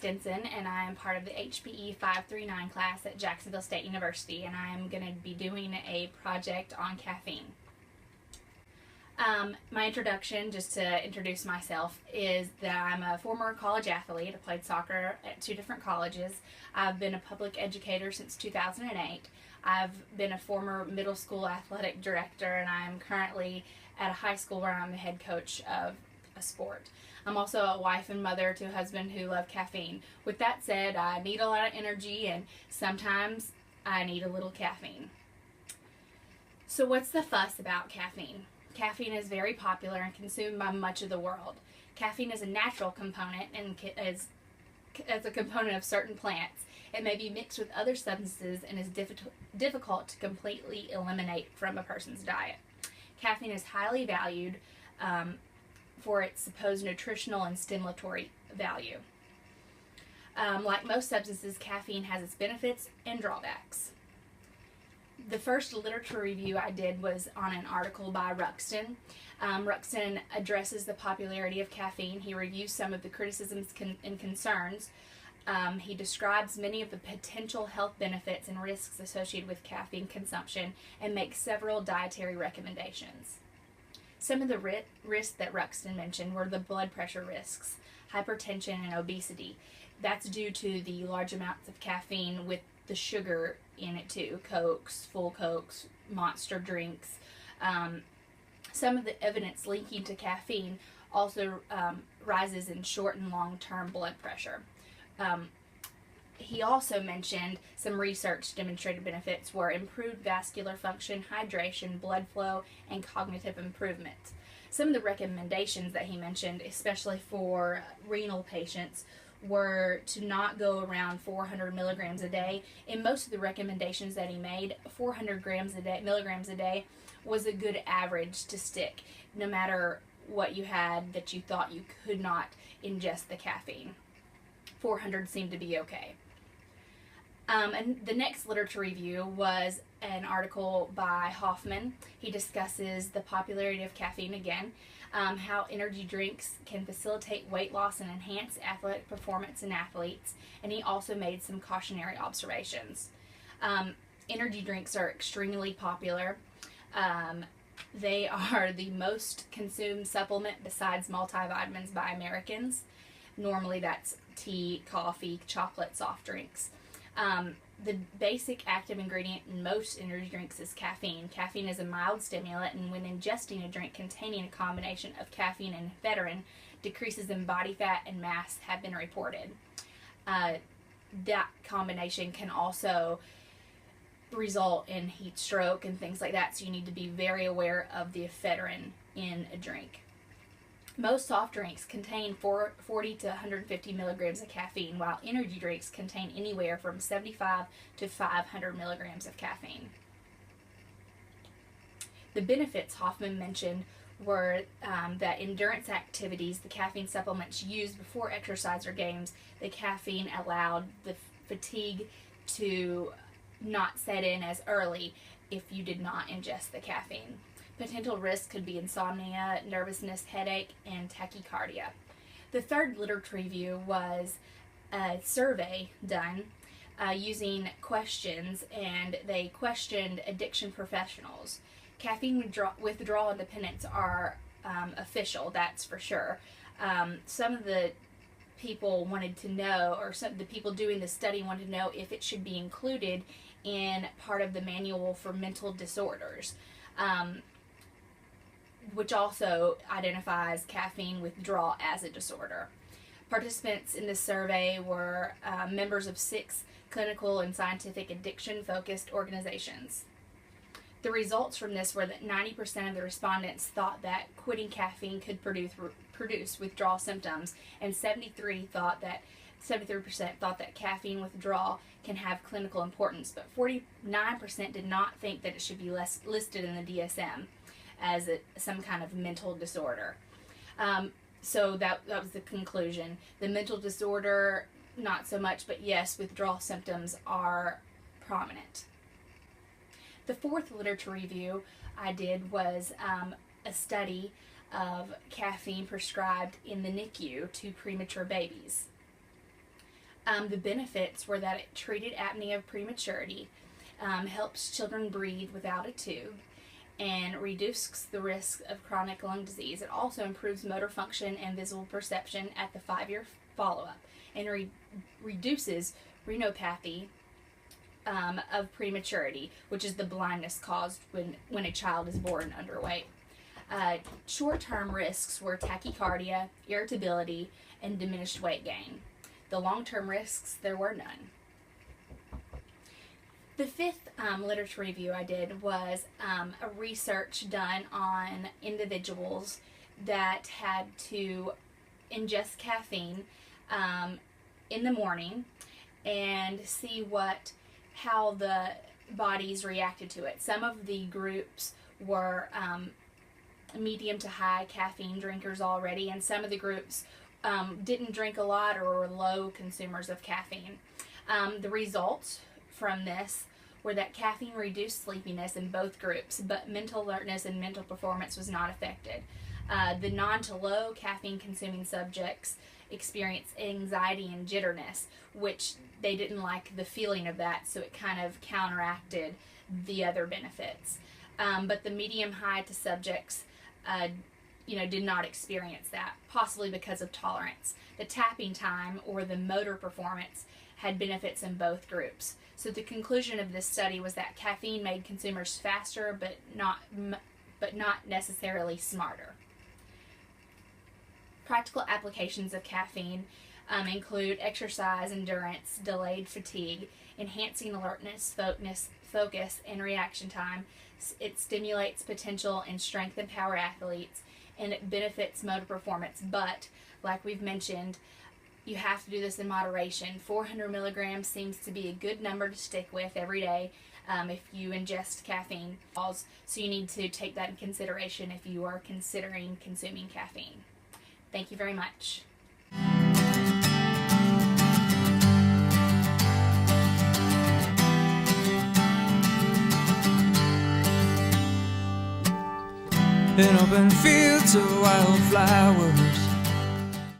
Stinson, and I am part of the HPE 539 class at Jacksonville State University, and I am going to be doing a project on caffeine. My introduction, just to introduce myself, is that I'm a former college athlete. I played soccer at 2 different colleges. I've been a public educator since 2008. I've been a former middle school athletic director, and I'm currently at a high school where I'm the head coach of a sport. I'm also a wife and mother to a husband who love caffeine. With that said, I need a lot of energy, and sometimes I need a little caffeine. So what's the fuss about caffeine? Caffeine is very popular and consumed by much of the world. Caffeine is a natural component and is a component of certain plants. It may be mixed with other substances and is difficult to completely eliminate from a person's diet. Caffeine is highly valued for its supposed nutritional and stimulatory value. Like most substances, caffeine has its benefits and drawbacks. The first literature review I did was on an article by Ruxton. Ruxton addresses the popularity of caffeine. He reviews some of the criticisms and concerns. He describes many of the potential health benefits and risks associated with caffeine consumption and makes several dietary recommendations. Some of the risks that Ruxton mentioned were the blood pressure risks, hypertension, and obesity. That's due to the large amounts of caffeine with the sugar in it too, Cokes, full Cokes, monster drinks. Some of the evidence linking to caffeine also rises in short and long-term blood pressure. He also mentioned some research demonstrated benefits were improved vascular function, hydration, blood flow, and cognitive improvement. Some of the recommendations that he mentioned, especially for renal patients, were to not go around 400 milligrams a day. In most of the recommendations that he made, 400 milligrams a day was a good average to stick, no matter what you had that you thought you could not ingest the caffeine. 400 seemed to be okay. And the next literature review was an article by Hoffman. He discusses the popularity of caffeine again, how energy drinks can facilitate weight loss and enhance athletic performance in athletes, and he also made some cautionary observations. Energy drinks are extremely popular. They are the most consumed supplement besides multivitamins by Americans. Normally that's tea, coffee, chocolate, soft drinks. The basic active ingredient in most energy drinks is caffeine. Caffeine is a mild stimulant, and when ingesting a drink containing a combination of caffeine and ephedrine, decreases in body fat and mass have been reported. That combination can also result in heat stroke and things like that, so you need to be very aware of the ephedrine in a drink. Most soft drinks contain 40 to 150 milligrams of caffeine, while energy drinks contain anywhere from 75 to 500 milligrams of caffeine. The benefits Hoffman mentioned were that endurance activities, the caffeine supplements used before exercise or games, the caffeine allowed the fatigue to not set in as early if you did not ingest the caffeine. Potential risks could be insomnia, nervousness, headache, and tachycardia. The third literature review was a survey done using questions, and they questioned addiction professionals. Caffeine withdrawal independents are official, that's for sure. Some of the people wanted to know, or some of the people doing the study wanted to know if it should be included in part of the manual for mental disorders, which also identifies caffeine withdrawal as a disorder. Participants in this survey were members of 6 clinical and scientific addiction-focused organizations. The results from this were that 90% of the respondents thought that quitting caffeine could produce withdrawal symptoms, and 73% thought that caffeine withdrawal can have clinical importance, but 49% did not think that it should be listed in the DSM as some kind of mental disorder. So that was the conclusion. The mental disorder, not so much, but yes, withdrawal symptoms are prominent. The fourth literature review I did was a study of caffeine prescribed in the NICU to premature babies. The benefits were that it treated apnea of prematurity, helps children breathe without a tube, and reduces the risk of chronic lung disease. It also improves motor function and visual perception at the 5-year follow-up, and reduces rhinopathy of prematurity, which is the blindness caused when a child is born underweight. Short-term risks were tachycardia, irritability, and diminished weight gain. The long-term risks, there were none. The 5th literature review I did was a research done on individuals that had to ingest caffeine in the morning and see how the bodies reacted to it. Some of the groups were medium to high caffeine drinkers already, and some of the groups didn't drink a lot or were low consumers of caffeine. The results from this were that caffeine reduced sleepiness in both groups, but mental alertness and mental performance was not affected. The non to low caffeine consuming subjects experienced anxiety and jitterness, which they didn't like the feeling of that, so it kind of counteracted the other benefits. But the medium high to subjects did not experience that, possibly because of tolerance. The tapping time or the motor performance had benefits in both groups. So the conclusion of this study was that caffeine made consumers faster, but not necessarily smarter. Practical applications of caffeine include exercise endurance, delayed fatigue, enhancing alertness, focus, and reaction time. It stimulates potential and strength and power athletes, and it benefits motor performance. But, like we've mentioned, you have to do this in moderation. 400 milligrams seems to be a good number to stick with every day if you ingest caffeine. So you need to take that in consideration if you are considering consuming caffeine. Thank you very much. In open fields of wildflowers,